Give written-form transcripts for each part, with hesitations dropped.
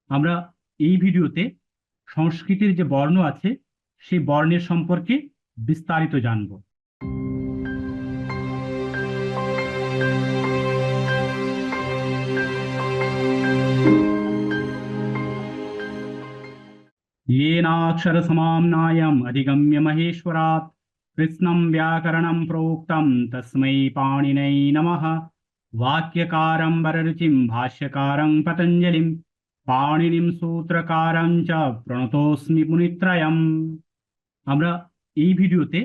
আমরা এই ভিডিওতে সংস্কৃতের যে বর্ণ আছে সেই বর্ণের সম্পর্কে বিস্তারিত জানব। येनाक्षरसमाम्नायम् अधिगम्य महेश्वरात् कृत्स्नं व्याकरणं प्रोक्तं तस्मै पाणिनै नमः। वाक्यकारं वररुचिं भाष्यकारं पतञ्जलिं पाणिनिं सूत्रकारं च प्रणतोऽस्मि मुनित्रयम्। আমরা এই ভিডিওতে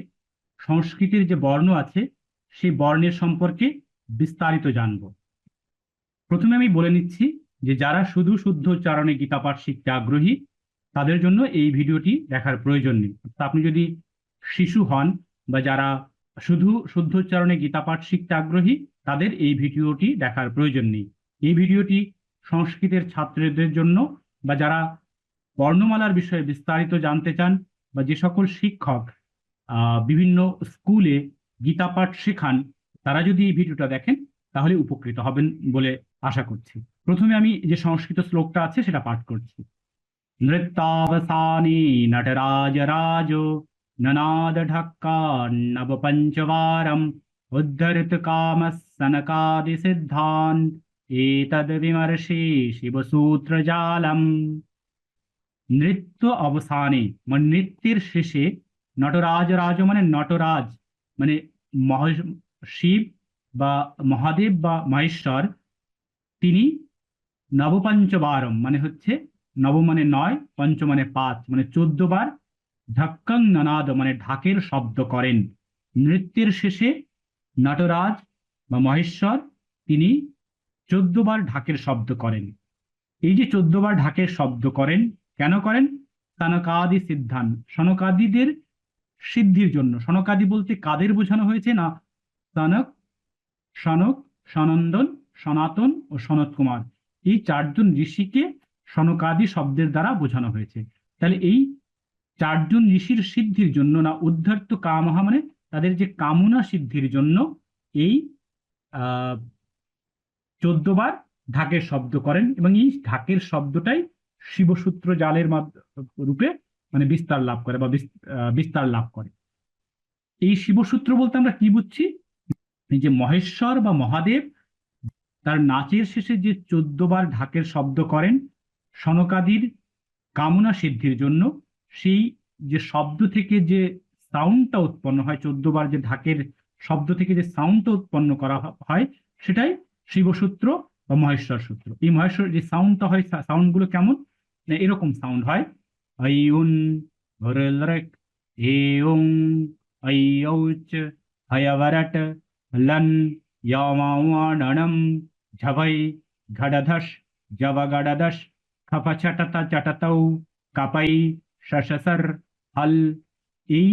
সংস্কৃতের যে বর্ণ আছে সেই বর্ণের সম্পর্কে বিস্তারিত জানব। প্রথমে আমি বলে নিচ্ছি যে যারা শুধু শুদ্ধ উচ্চারণে গীতা পাঠ শিখতে আগ্রহী তাদের জন্য এই ভিডিওটি দেখার প্রয়োজন নেই। আপনি যদি শিশু হন বা যারা শুধু শুদ্ধ উচ্চারণে গীতা পাঠ শিখতে আগ্রহী তাদের এই ভিডিওটি দেখার প্রয়োজন নেই। এই ভিডিওটি সংস্কৃতের ছাত্রদের জন্য বা যারা বর্ণমালার বিষয়ে বিস্তারিত জানতে চান বা যে সকল শিক্ষক বিভিন্ন স্কুলে গীতা পাঠ শেখান তারা যদি এই ভিডিওটা দেখেন তাহলে উপকৃত হবেন বলে আশা করছি। প্রথমে আমি যে সংস্কৃত শ্লোকটা আছে সেটা পাঠ করছি। নৃত্যাবসানে নটরাজরাজো ননাদ ঢক্কান্নব পঞ্চবারম উদ্ধরিত কামঃ সনকাদি সিদ্ধান এতদ বিমর্ষে শিবসূত্র জালম। নৃত্য অবসানে মানে নৃত্যের শেষে নটরাজরাজ মানে নটরাজ মানে শিব বা মহাদেব বা মহেশ্বর তিনি নবপঞ্চবারম মানে হচ্ছে নব মানে 9, পঞ্চ মানে 5 মানে 14 বার ঢক্কং ননাদ মানে ঢাকের শব্দ করেন। নৃত্যের শেষে নটরাজ বা মহেশ্বর তিনি 14 বার ঢাকের শব্দ করেন। এই যে 14 বার ঢাকের শব্দ করেন কেন করেন? সনকাদি সিদ্ধান সনকাদিদের সিদ্ধির জন্য। সনকাদি বলতে কাদের বোঝানো হয়েছে না? সনক, সনক, সনন্দন, সনাতন ও সনত কুমার এই 4 জন ঋষিকে সনকাদি শব্দের দ্বারা বোঝানো হয়েছে। তাহলে এই 4 জন ঋষির সিদ্ধির জন্য না উদ্ধর্ত কামহা মানে তাদের যে কামনা সিদ্ধির জন্য এই 14 বার ঢাকের শব্দ করেন এবং এই ঢাকের শব্দটাই শিবসূত্র জালের রূপে মানে বিস্তার লাভ করে বা বিস্তার লাভ করে। এই শিবসূত্র বলতে আমরা কি বুঝছি? যে মহেশ্বর বা মহাদেব তার নাচের শেষে যে 14 বার ঢাকের শব্দ করেন সনকাদির কামনা সিদ্ধির জন্য, সেই যে শব্দ থেকে যে সাউন্ডটা উৎপন্ন হয় 14 বার যে ঢাকের শব্দ থেকে যে সাউন্ডটা উৎপন্ন করা হয় সেটাই শিবসূত্র বা মহেশ্বর সূত্র। এই মহেশ্বর যে সাউন্ডটা হয় সাউন্ডগুলো কেমন? এরকম সাউন্ড হয় ঐউন ভরলরেক এউং ঐঔচ হয়বরট লন ইয়ামাওয়ানম ঝভৈ ঘড়ধস জবগড়দস খপছটতা চটতৌ কাপাই শশসর হল। এই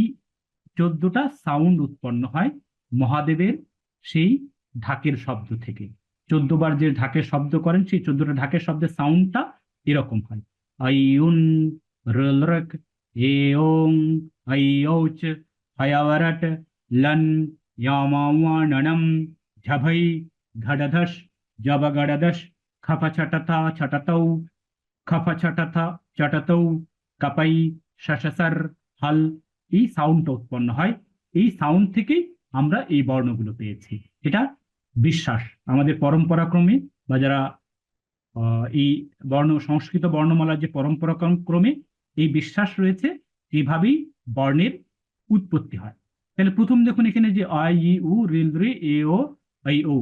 14টা সাউন্ড উৎপন্ন হয় মহাদেবের সেই ঢাকের শব্দ থেকে। 14 বার যে ঢাকের শব্দ করেন সেই 14টা ঢাকের শব্দের সাউন্ডটা এরকম হয় ঐউন রলরক এওং ঐঔচ হয়বরট লন ইয়ামাওয়ানম ঝভৈ ঘড়ধস জবগড়দস খপছটতা ছটতৌ খপছটতা চটতৌ কাপাই শশসর হল। এই সাউন্ডটা উৎপন্ন হয়। এই সাউন্ড থেকেই আমরা এই বর্ণগুলো পেয়েছি। এটা বিশ্বাস আমাদের পরম্পরা ক্রমে বা যারা এই সংস্কৃত বর্ণমালার যে পরম্পরা ক্রমে এই বিশ্বাস রয়েছে এইভাবেই বর্ণের উৎপত্তি হয়। তাহলে প্রথম দেখুন এখানে যে আই ই উ রিল রে এ ও আই ও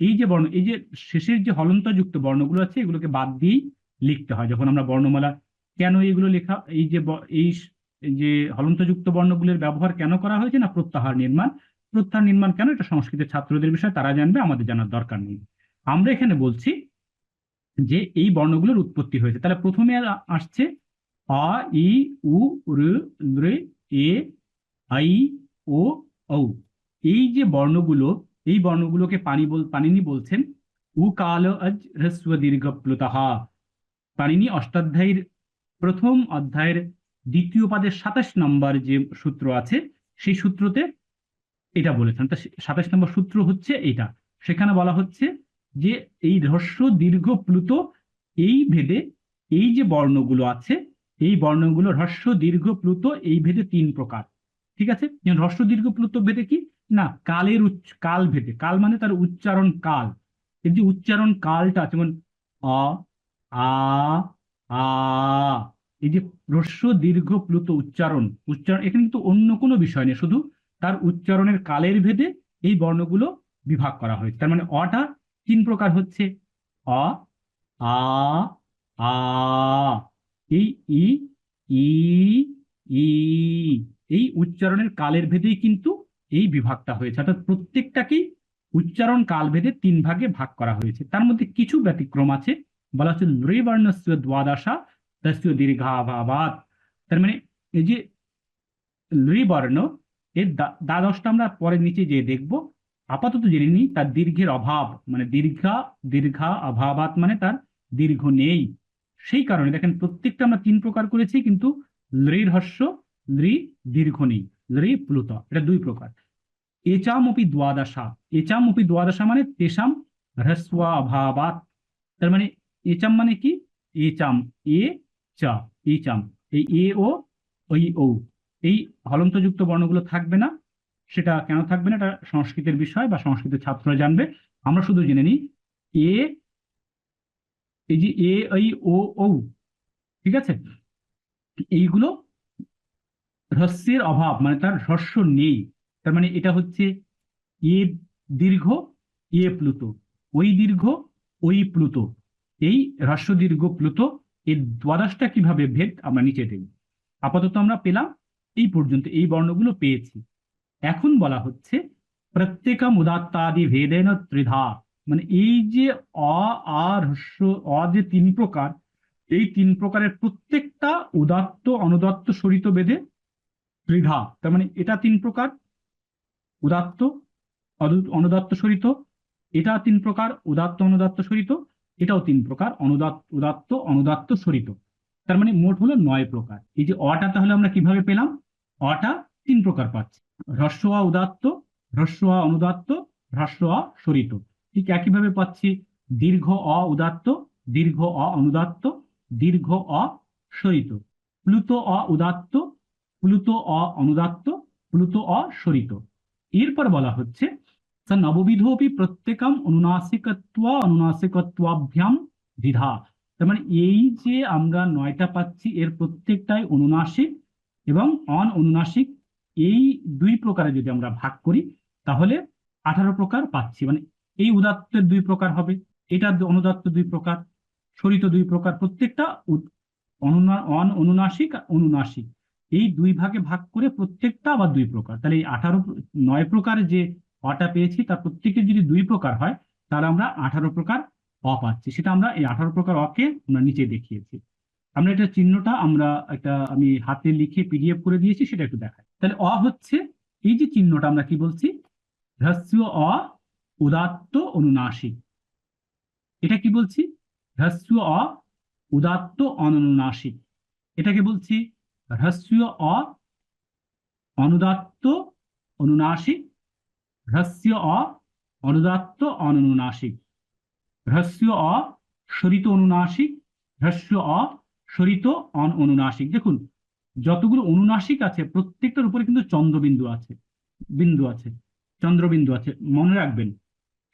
এই যে বর্ণ এই যে শেষের যে হলন্ত যুক্ত বর্ণগুলো আছে এগুলোকে বাদ দিয়েই লিখতে হয় যখন আমরা বর্ণমালা। কেন এগুলো লেখা? এই যে হলন্তযুক্ত বর্ণগুলোর ব্যবহার কেন করা হয়েছে না প্রত্যাহার নির্মাণ। প্রত্যাহার নির্মাণ কেন? এটা সংস্কৃতের ছাত্রদের বিষয়, তারা জানবে, আমাদের জানার দরকার নেই। আমরা এখানে বলছি যে এই বর্ণগুলোর উৎপত্তি হয়েছে। তাহলে প্রথমে আসছে আ ই উ ঋ এ আই ও ঔ। এই যে বর্ণগুলো এই বর্ণগুলোকে পাণিনি বলছেন উ কাল অজ হ্রস্ব দীর্ঘ প্লুতহা। পাণিনি অষ্টাধ্যায়ীর প্রথম অধ্যায়ের 2য় পাদের 27 নম্বর যে সূত্র আছে সেই সূত্রতে এটা বলেছেন। তা 27 নম্বর সূত্র হচ্ছে এটা। সেখানে বলা হচ্ছে যে এই হ্রস্ব দীর্ঘ প্লুত এই ভেদে এই যে বর্ণগুলো আছে, এই বর্ণগুলো হ্রস্ব দীর্ঘ প্লুত এই ভেদে 3 প্রকার। ঠিক আছে, যেমন হ্রস্ব দীর্ঘ প্লুত ভেদে কি না, কালের কাল ভেদে, কাল মানে তার উচ্চারণ কাল, এর যে উচ্চারণ কালটা আছে, যেমন অ, আ, আ, এই যে হ্রস্ব দীর্ঘ প্লুত উচ্চারণ, উচ্চারণ এখানে কিন্তু অন্য কোনো বিষয় নেই, শুধু তার উচ্চারণের কালের ভেদে এই বর্ণগুলো বিভাগ করা হয়েছে। তার মানে অটা 3 প্রকার হচ্ছে, অ, আ, আ, এই ই, ই, ই, এই উচ্চারণের কালের ভেদেই কিন্তু এই বিভাগটা হয়েছে, অর্থাৎ প্রত্যেকটাকেই উচ্চারণ কাল ভেদে 3 ভাগে ভাগ করা হয়েছে। তার মধ্যে কিছু ব্যতিক্রম আছে, বলা হচ্ছে নৃবর্ণস্য দ্বাদশা তস্য দীর্ঘাভাবাৎ। তার মানে এই যে নৃবর্ণ, এর দ্বাদশটা আমরা পরে নিচে যে দেখব, আপাতত জেনে নিই তার দীর্ঘের অভাব, মানে দীর্ঘা অভাবাত মানে তার দীর্ঘ নেই। সেই কারণে দেখেন প্রত্যেকটা আমরা 3 প্রকার করেছি, কিন্তু লৃর হ্রস্ব, লৃ দীর্ঘ নেই, লৃ প্লুত, এটা 2 প্রকার। এচামপি দ্বাদশা, এচামপি দ্বাদশা মানে তেষাম হ্রস্বা অভাবাত। তার মানে এচাম মানে কি, এচাম, এ চা, এচাম, এই এ ও ওই ও, এই হলন্তযুক্ত বর্ণগুলো থাকবে না। সেটা কেন থাকবে না, এটা সংস্কৃতের বিষয় বা সংস্কৃতের ছাত্ররা জানবে। আমরা শুধু জেনে নিই এ, এই যে এ ওই ও ও, ঠিক আছে, এইগুলো হ্রস্বের অভাব, মানে তার হ্রস্ব নেই। তার মানে এটা হচ্ছে এ দীর্ঘ, এ প্লুত, ওই দীর্ঘ, ওই প্লুত, এই হ্রস্ব দীর্ঘ প্লুত। এর দ্বাদশটা কিভাবে ভেদ আমরা নিচে দেখব। আপাতত আমরা পেলাম এই পর্যন্ত, এই বর্ণগুলো পেয়েছি। এখন বলা হচ্ছে প্রত্যেকম উদাত্তাদি ভেদেন ত্রিধা, মানে এই যে অ, আ, হ্রস্ব, অ যে 3 প্রকার, এই 3 প্রকারের প্রত্যেকটা উদাত্ত অনুদাত্ত স্বরিত ভেদে ত্রিধা। তার মানে এটা 3 প্রকার উদাত্ত অনুদাত্ত স্বরিত, এটা 3 প্রকার উদাত্ত অনুদাত্ত স্বরিত, এটাও 3 প্রকার উদাত্ত অনুদাত্ত স্বরিত। তার মানে মোট হলো 9 প্রকার। এই যে অটা তাহলে আমরা কিভাবে পেলাম, অটা 3 প্রকার পাচ্ছি, হ্রস্ব আ উদাত্ত, হ্রস্ব আ অনুদাত্ত, হ্রস্ব আ স্বরিত। ঠিক একইভাবে পাচ্ছি দীর্ঘ অ উদাত্ত, দীর্ঘ অ অনুদাত্ত, দীর্ঘ অ স্বরিত, প্লুত অ উদাত্ত, প্লুত অ অনুদাত্ত, প্লুত অ স্বরিত। এরপর বলা হচ্ছে নববিধোপি প্রত্যেকম অনুনাসিকত্বাভ্যাম দ্বিধা। তার মানে এই যে আমরা 9টা পাচ্ছি, এর প্রত্যেকটাই অনুনাসিক এবং অন অনুনাসিক, এই 2 প্রকারে যদি আমরা ভাগ করি তাহলে 18 প্রকার পাচ্ছি। মানে এই উদাত্তের 2 প্রকার হবে, এটা অনুদাত্ত 2 প্রকার, স্বরিত 2 প্রকার, প্রত্যেকটা অন অনুনাসিক অনুনাসিক, এই 2 ভাগে ভাগ করে প্রত্যেকটা আবার 2 প্রকার। তাহলে এই 9 প্রকার যে অটা পেয়েছি তার প্রত্যেকের যদি 2 প্রকার হয়, তাহলে আমরা 18 প্রকার অ পাচ্ছি। সেটা আমরা এই 18 প্রকার অকে আমরা নিচে দেখিয়েছি। আমরা এটা চিহ্নটা আমরা একটা আমি হাতে লিখে পিডিএফ করে দিয়েছি, সেটা একটু দেখাই। তাহলে অ হচ্ছে এই যে চিহ্নটা, আমরা কি বলছি, হ্রস্ব অ উদাত্ত অনুনাসিক। এটা কি বলছি, হ্রস্ব অ উদাত্ত অনুনাসিক। এটাকে বলছি হ্রস্ব অ অনুদাত্ত অনুনাসিক, হ্রস্ব অ অনুদাত্ত অনুনাসিক, হ্রস্ব অ স্বরিত অনুনাসিক, হ্রস্ব অ স্বরিত অনুনাসিক। দেখুন যতগুলো অনুনাসিক আছে প্রত্যেকটার উপরে কিন্তু চন্দ্রবিন্দু আছে, বিন্দু আছে, চন্দ্রবিন্দু আছে। মনে রাখবেন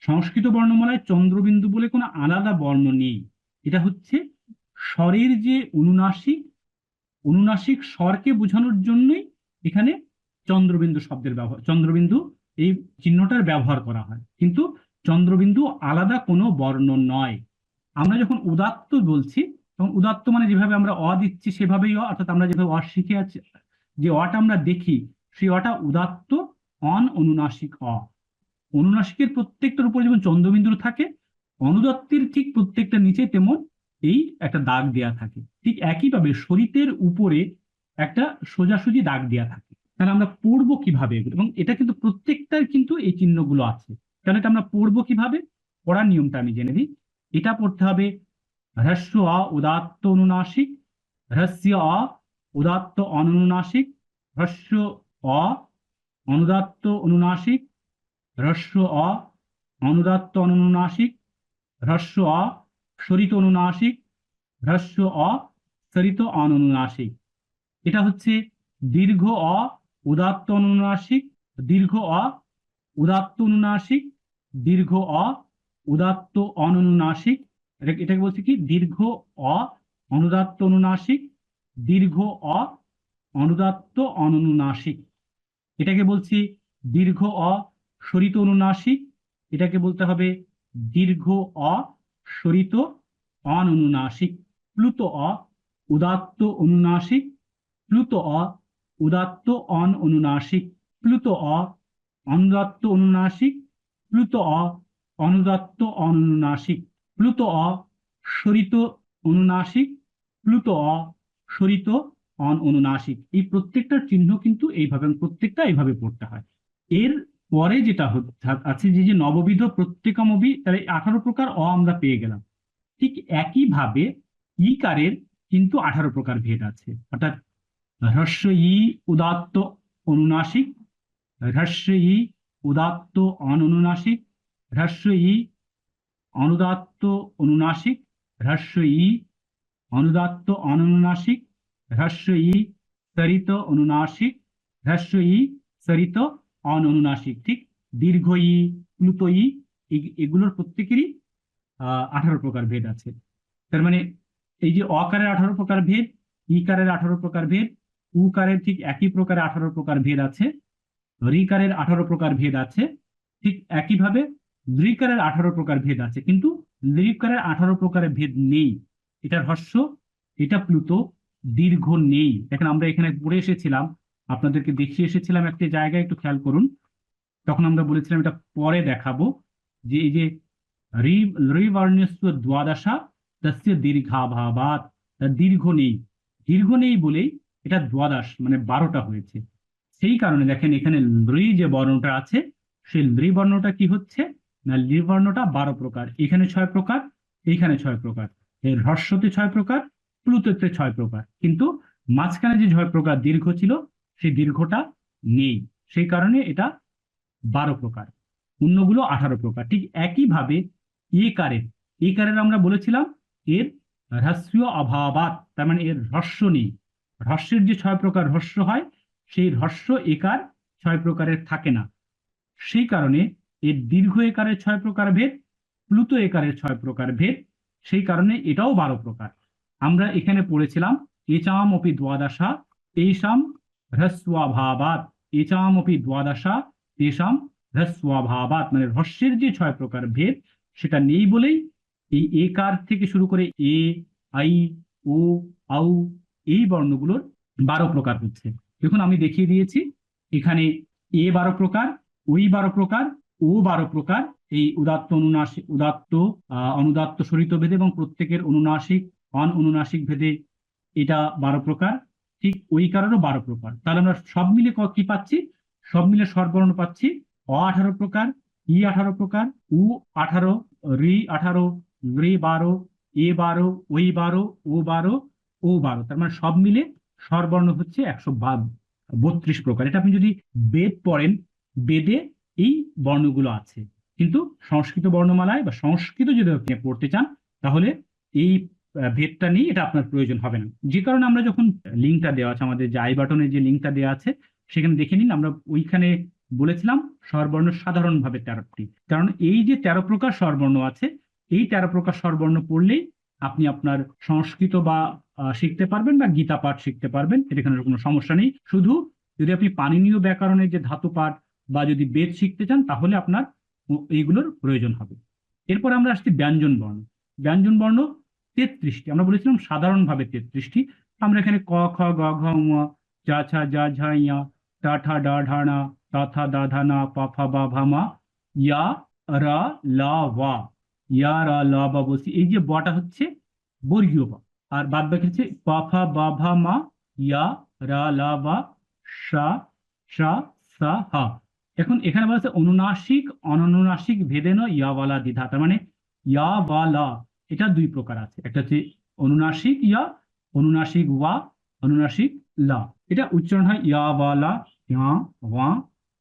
সংস্কৃত বর্ণমালায় চন্দ্রবিন্দু বলে কোনো আলাদা বর্ণ নেই। এটা হচ্ছে স্বরের যে অনুনাসিক, অনুনাসিক স্বরকে বোঝানোর জন্যই এখানে চন্দ্রবিন্দু শব্দের ব্যবহার, চন্দ্রবিন্দু এই চিহ্নটার ব্যবহার করা হয়, কিন্তু চন্দ্রবিন্দু আলাদা কোনো বর্ণ নয়। আমরা যখন উদাত্ত বলছি তখন উদাত্ত মানে যেভাবে আমরা অ দিচ্ছি সেভাবেই অ, অর্থাৎ আমরা যেভাবে অ শিখে আছি, যে অটা আমরা দেখি সেই অটা উদাত্ত অন অনুনাসিক অ। অনুনাসিকের প্রত্যেকটার উপর যেমন চন্দ্রবিন্দু থাকে, অনুদত্তের ঠিক প্রত্যেকটা নিচে তেমন এই একটা দাগ দেয়া থাকে। ঠিক একইভাবে শরীতের উপরে একটা সোজাসুজি দাগ দেয়া থাকে। তাহলে আমরা পড়বো কিভাবে এগুলো, এবং এটা কিন্তু প্রত্যেকটার কিন্তু এই চিহ্নগুলো আছে। তাহলে এটা আমরা পড়বো কিভাবে, পড়ার নিয়মটা আমি জেনে দিই। এটা পড়তে হবে হ্রস্ব অ উদাত্ত অনুনাসিক, হ্রস্ব অ উদাত্ত অনুনাসিক, হ্রস্ব অ অনুদাত্ত অনুনাসিক, হ্রস্ব অ অনুদাত্ত অনুনাসিক, হ্রস্ব অ স্বরিত অনুনাসিক, হ্রস্ব অ সরিত অননুনাসিক। এটা হচ্ছে দীর্ঘ অ উদাত্ত অনুনাসিক, দীর্ঘ অ উদাত্ত অনুনাসিক, দীর্ঘ অ উদাত্ত অননুনাসিক। এটাকে বলছে কি দীর্ঘ অ অনুদাত্ত অনুনাসিক, দীর্ঘ অ অনুদাত্ত অননুনাসিক। এটাকে বলছি দীর্ঘ অ সরিত অনুনাসিক, এটাকে বলতে হবে দীর্ঘ অ সরিত অননুনাসিক। প্লুত অ উদাত্ত অনুনাসিক, প্লুত অ উদাত্ত on অনুনাসিক, প্লুত O অনুদাত্ত অনুনাসিক, প্লুত O অনুদাত্ত অনুনাসিক, প্লুত O সরিত অনুনাসিক, প্লুত O সরিত on অনুনাসিক। এই প্রত্যেকটার চিহ্ন কিন্তু এইভাবে, প্রত্যেকটা এইভাবে পড়তে হয়। এর পরে যেটা আছে যে যে নববিধ প্রত্যেকমবি, তাহলে 18 প্রকার অ আমরা পেয়ে গেলাম। ঠিক একইভাবে ইকারের কিন্তু 18 প্রকার ভেদ আছে, অর্থাৎ হ্রস্ব ই উদাত্ত অনুনাসিক, হ্রস্ব ই উদাত্ত অননুনাসিক, হ্রস্ব ই অনুদাত্ত অনুনাসিক, হ্রস্ব ই অনুদাত্ত অননুনাসিক, হ্রস্ব ই সরিত অনুনাসিক, হ্রস্ব ই সরিত অননুনাসিক। ঠিক দীর্ঘ ই, প্লুত ই, এগুলোর প্রত্যেকেরই 18 প্রকার ভেদ আছে। তার মানে এই যে অকারের 18 প্রকার ভেদ, ইকারের 18 প্রকার ভেদ, উকারের ঠিক একই প্রকারে 18 প্রকার ভেদ আছে, রিকারের 18 প্রকার ভেদ আছে। ঠিক একইভাবে দৃকারের 18 প্রকার ভেদ আছে, কিন্তু দৃকারের 18 প্রকারের ভেদ নেই। এটা হ্রস্ব, এটা প্লুত, দীর্ঘ নেই। দেখেন আমরা এখানে পড়ে এসেছিলাম, আপনাদেরকে দেখিয়ে এসেছিলাম একটি জায়গায়, একটু খেয়াল করুন। তখন আমরা বলেছিলাম, এটা পরে দেখাবো, যে এই যে রিবর্ণস্য দ্বাদশা তস্য দীর্ঘাভাবাৎ, দীর্ঘ নেই। দীর্ঘ নেই বলেই এটা দ্বাদশ মানে 12টা হয়েছে। সেই কারণে দেখেন এখানে লৃ যে বর্ণটা আছে, সেই লৃ বর্ণটা কি হচ্ছে না, লৃ বর্ণটা 12 প্রকার, এখানে 6 প্রকার, এইখানে 6 প্রকার, এর হ্রস্বতে 6 প্রকার, প্লুততে 6 প্রকার, কিন্তু মাঝখানে যে 6 প্রকার দীর্ঘ ছিল সেই দীর্ঘটা নেই। সেই কারণে এটা 12 প্রকার, অন্যগুলো 18 প্রকার। ঠিক একইভাবে এ কারের আমরা বলেছিলাম এর হ্রস্ব অভাবাত, তার মানে এর হ্রস্ব নেই। হ্রস্বের যে 6 প্রকার হ্রস্ব হয়, সেই হ্রস্ব একার 6 প্রকারের থাকে না। সেই কারণে এর দীর্ঘ একারের 6 প্রকার ভেদ, প্লুত একারের 6 প্রকার ভেদ। সেই কারণে এটাও 12 প্রকার। আমরা এখানে পড়েছিলাম এচাম অপি দ্বাদশা তেষাম হ্রস্বাভাবাৎ, এচাম অপি দ্বাদশা তেষাম হ্রস্বাভাবাৎ, মানে হ্রস্বের যে 6 প্রকার ভেদ সেটা নেই বলেই এই একার থেকে শুরু করে এ, আই, ও, আউ, এই বর্ণগুলোর 12 প্রকার হচ্ছে। দেখুন আমি দেখিয়ে দিয়েছি এখানে এ 12 প্রকার, ওই 12 প্রকার, ও 12 প্রকার, এই উদাত্ত অনুনাসিক, উদাত্ত অনুদাত্ত সরিত ভেদে এবং প্রত্যেকের অনুনাসিক অন অনুনাসিক ভেদে এটা 12 প্রকার। ঠিক ওই কারণেও 12 প্রকার। তাহলে আমরা সব মিলে কি পাচ্ছি, সব মিলে স্বরবর্ণ পাচ্ছি অ 18 প্রকার, ই 18 প্রকার, উ 18, রি 18, রে 12, এ 12, ওই 12, ও 12, ও 12, তার মানে সব মিলে স্বরবর্ণ হচ্ছে 132 প্রকার। এটা আপনি যদি বেদ পড়েন, বেদে এই বর্ণগুলো আছে, কিন্তু সংস্কৃত বর্ণমালায় বা সংস্কৃত যদি আপনি পড়তে চান তাহলে এই ভেদটা নিয়ে এটা আপনার প্রয়োজন হবে না। যে কারণে আমরা যখন লিঙ্কটা দেওয়া আছে, আমাদের যে আই বাটনে যে লিঙ্কটা দেওয়া আছে সেখানে দেখে নিন, আমরা ওইখানে বলেছিলাম স্বরবর্ণ সাধারণভাবে 13টি। কারণ এই যে 13 প্রকার স্বরবর্ণ আছে, এই 13 প্রকার স্বরবর্ণ পড়লেই আপনি আপনার সংস্কৃত বা শিখতে পারবেন বা গীতা পাঠ শিখতে পারবেন, এখানে কোনো সমস্যা নেই। শুধু যদি আপনি পাণিনীয় ব্যাকরণের যে ধাতু পাঠ বা যদি বেদ শিখতে চান তাহলে আপনার এইগুলোর প্রয়োজন হবে। এরপর আমরা আসছি ব্যঞ্জন বর্ণ। ব্যঞ্জন বর্ণ 33টি, আমরা বলেছিলাম সাধারণভাবে 33টি। আমরা এখানে ক, খ, গ, ঘ, ঙ, যা, ছা, যা, ঝা, ইয়া, টা, ঠা, ডা, ঢা, না, তা, থা, দা, ধা, না, পা, ফা, বা, ভা, মা, ইয়া, রা, লা, ওয়া, ইয়া, রা, লা, বা বলছি, এই যে বটা হচ্ছে বর্গীয় বা, আর বাদ বাকি হচ্ছে পা, ফা, বা, ভা, মা, ইয়া, রা, লা, বা, সা, সা, সা, হা। এখন এখানে বলা হচ্ছে অনুনাসিক অননুনাসিক ভেদেন ইয়াওয়ালা দ্বিধা, তার মানে ইয়া বা লা এটা 2 প্রকার আছে। একটা হচ্ছে অনুনাসিক ইয়া, অনুনাসিক ওয়া, অনুনাসিক লা। এটা উচ্চারণ হয় ইয়া বা লা, ইয়া, ওয়া,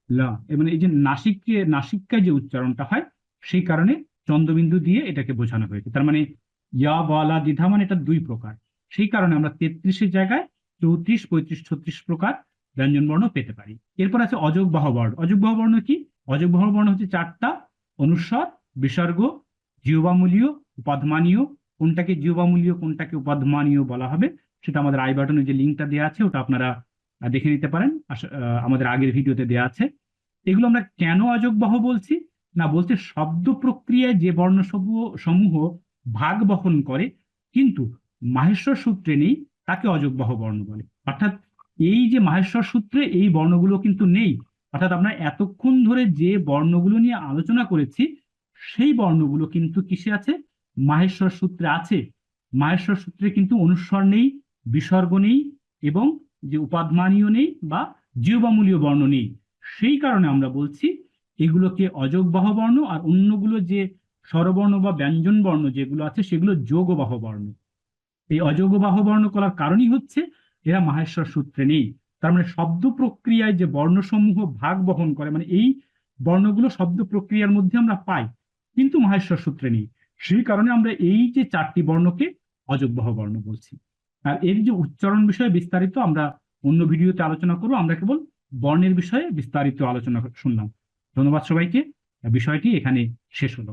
লা। এবং এই যে নাসিককে, নাসিককায় যে উচ্চারণটা হয় সেই কারণে চন্দ্রবিন্দু দিয়ে এটাকে বোঝানো হয়েছে। তার মানে ইয়া ওয়ালা দ্বিধা মানে এটা দুই প্রকার, সেই কারণে আমরা 33-এর জায়গায় 34, 35, 36 প্রকার ব্যঞ্জন বর্ণ পেতে পারি। এরপর আছে অযোগবাহ বর্ণ। অযোগবাহ বর্ণ কি? অযোগবাহ বর্ণ হচ্ছে চারটা: অনুস্বর, বিসর্গ, জিহ্বামূলীয়, উপাধমানীয়। কোনটাকে জিহ্বামূলীয়, কোনটাকে উপাধমানীয় বলা হবে সেটা আমাদের আই বাটনে যে লিঙ্কটা দেওয়া আছে ওটা আপনারা দেখে নিতে পারেন, আমাদের আগের ভিডিওতে দেওয়া আছে। এগুলো আমরা কেন অযোগবাহ বলছি? না, বলতে শব্দ প্রক্রিয়ায় যে বর্ণ সমূহ ভাগ বহন করে কিন্তু মাহেশ্বর সূত্রে নেই, তাকে অযোগবাহ বর্ণ বলে। অর্থাৎ এই যে মাহেশ্বর সূত্রে এই বর্ণগুলো কিন্তু নেই, অর্থাৎ আমরা এতক্ষণ ধরে যে বর্ণগুলো নিয়ে আলোচনা করেছি সেই বর্ণগুলো কিন্তু কিসে আছে? মাহেশ্বর সূত্রে আছে। মাহেশ্বর সূত্রে কিন্তু অনুস্বর নেই, বিসর্গ নেই এবং যে উপাধমানীয় নেই বা জিহ্বামূলীয় বর্ণ নেই। সেই কারণে আমরা বলছি এগুলোকে অযোগবাহ বর্ণ, আর অন্যগুলো যে স্বরবর্ণ বা ব্যঞ্জন বর্ণ যেগুলো আছে সেগুলো যোগবাহ বর্ণ। এই অযোগবাহ বর্ণ করার কারণই হচ্ছে এরা মাহেশ্বর সূত্রে নেই। তার মানে শব্দ প্রক্রিয়ায় যে বর্ণসমূহ ভাগ বহন করে, মানে এই বর্ণগুলো শব্দ প্রক্রিয়ার মধ্যে আমরা পাই কিন্তু মাহেশ্বর সূত্রে নেই, সেই কারণে আমরা এই যে চারটি বর্ণকে অযোগবাহ বর্ণ বলছি। আর এর যে উচ্চারণ বিষয়ে বিস্তারিত আমরা অন্য ভিডিওতে আলোচনা করবো, আমরা কেবল বর্ণের বিষয়ে বিস্তারিত আলোচনা শুনলাম। ধন্যবাদ সবাইকে। বিষয়টি এখানে শেষ হলো।